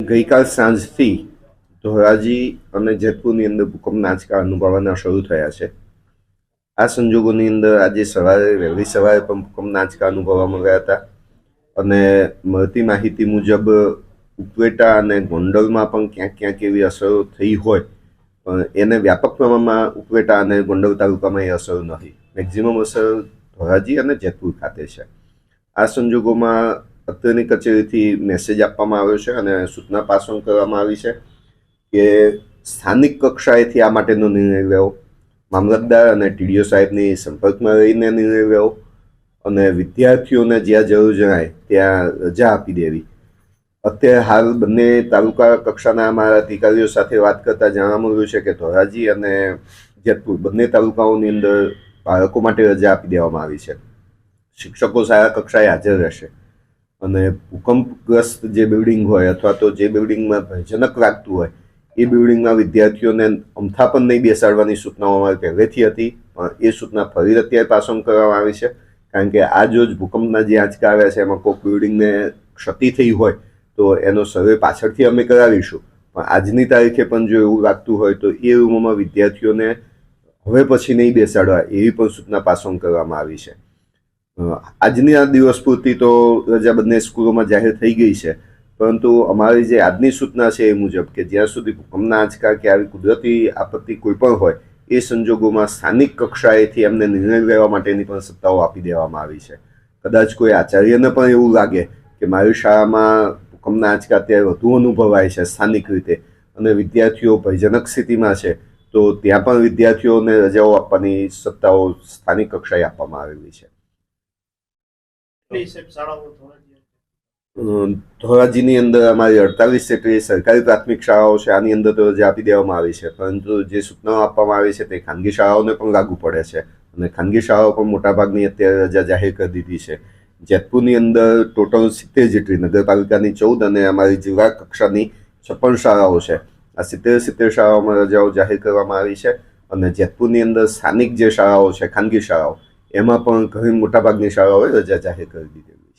ગઈકાલ સાંજથી ધોરાજી અને જેતપુરની અંદર ભૂકંપના આંચકા અનુભવવાના શરૂ થયા છે. આ સંજોગોની અંદર આજે વહેલી સવારે પણ ભૂકંપના આંચકા અનુભવવામાં ગયા હતા અને મળતી માહિતી મુજબ ઉપલેટા અને ગોંડલમાં પણ ક્યાંક ક્યાંક એવી અસરો થઈ હોય, પણ એને વ્યાપક પ્રમાણમાં ઉપલેટા અને ગોંડલ તાલુકામાં એ અસર નથી. મેક્ઝિમમ અસર ધોરાજી અને જેતપુર ખાતે છે. આ સંજોગોમાં અત્યારની કચેરીથી મેસેજ આપવામાં આવ્યો છે અને સૂચના પાસ ઓન કરવામાં આવી છે કે સ્થાનિક કક્ષાએથી આ માટેનો નિર્ણય લેવો, મામલતદાર અને ટીડીઓ સાહેબની સંપર્કમાં રહીને નિર્ણય લેવો અને વિદ્યાર્થીઓને જ્યાં જરૂર જણાય ત્યાં રજા આપી દેવી. અત્યારે હાલ બંને તાલુકા કક્ષાના અમારા અધિકારીઓ સાથે વાત કરતા જાણવા મળ્યું છે કે ધોરાજી અને જેતપુર બંને તાલુકાઓની અંદર બાળકો માટે રજા આપી દેવામાં આવી છે. શિક્ષકો શાળા કક્ષાએ હાજર રહેશે અને ભૂકંપગ્રસ્ત જે બિલ્ડિંગ હોય અથવા તો જે બિલ્ડિંગમાં ભયજનક લાગતું હોય એ બિલ્ડિંગમાં વિદ્યાર્થીઓને અમથા પણ નહીં બેસાડવાની સૂચનાઓ અમારી પહેલેથી હતી, પણ એ સૂચના ફરી અત્યારે પાસ ઓન કરવામાં આવી છે. કારણ કે આ જો ભૂકંપના જે આંચકા આવ્યા છે એમાં કોઈક બિલ્ડિંગને ક્ષતિ થઈ હોય તો એનો સર્વે પાછળથી અમે કરાવીશું, પણ આજની તારીખે પણ જો એવું લાગતું હોય તો એ રૂમોમાં વિદ્યાર્થીઓને હવે પછી નહીં બેસાડવા એવી પણ સૂચના પાસ ઓન કરવામાં આવી છે. આજની આ દિવસ પૂરતી તો રજા બંને સ્કૂલોમાં જાહેર થઈ ગઈ છે, પરંતુ અમારી જે આજની સૂચના છે એ મુજબ કે જ્યાં સુધી ભૂકંપના આંચકા કે આવી કુદરતી આપત્તિ કોઈ પણ હોય એ સંજોગોમાં સ્થાનિક કક્ષાએથી એમને નિર્ણય લેવા માટેની પણ સત્તાઓ આપી દેવામાં આવી છે. કદાચ કોઈ આચાર્યને પણ એવું લાગે કે મારી શાળામાં ભૂકંપના આંચકા અત્યારે વધુ અનુભવાય છે સ્થાનિક રીતે અને વિદ્યાર્થીઓ ભયજનક સ્થિતિમાં છે, તો ત્યાં પણ વિદ્યાર્થીઓને રજાઓ આપવાની સત્તાઓ સ્થાનિક કક્ષાએ આપવામાં આવેલી છે. ધોરાજીની અંદર અમારી 48 જેટલી સરકારી પ્રાથમિક શાળાઓ છે, આની અંદર તો રજા આપી દેવામાં આવી છે, પરંતુ જે સૂચનાઓ આપવામાં આવી છે તે ખાનગી શાળાઓને પણ લાગુ પડે છે અને ખાનગી શાળાઓ પણ મોટાભાગની અત્યારે રજા જાહેર કરી દીધી છે. જેતપુરની અંદર ટોટલ 70 જેટલી નગરપાલિકાની 14 અને અમારી જિલ્લા કક્ષાની 56 શાળાઓ છે. આ 70 શાળાઓમાં રજાઓ જાહેર કરવામાં આવી છે અને જેતપુરની અંદર સ્થાનિક જે શાળાઓ છે ખાનગી શાળાઓ એમાં પણ ઘણી મોટાભાગની શાળાઓએ રજા જાહેર કરી દીધી.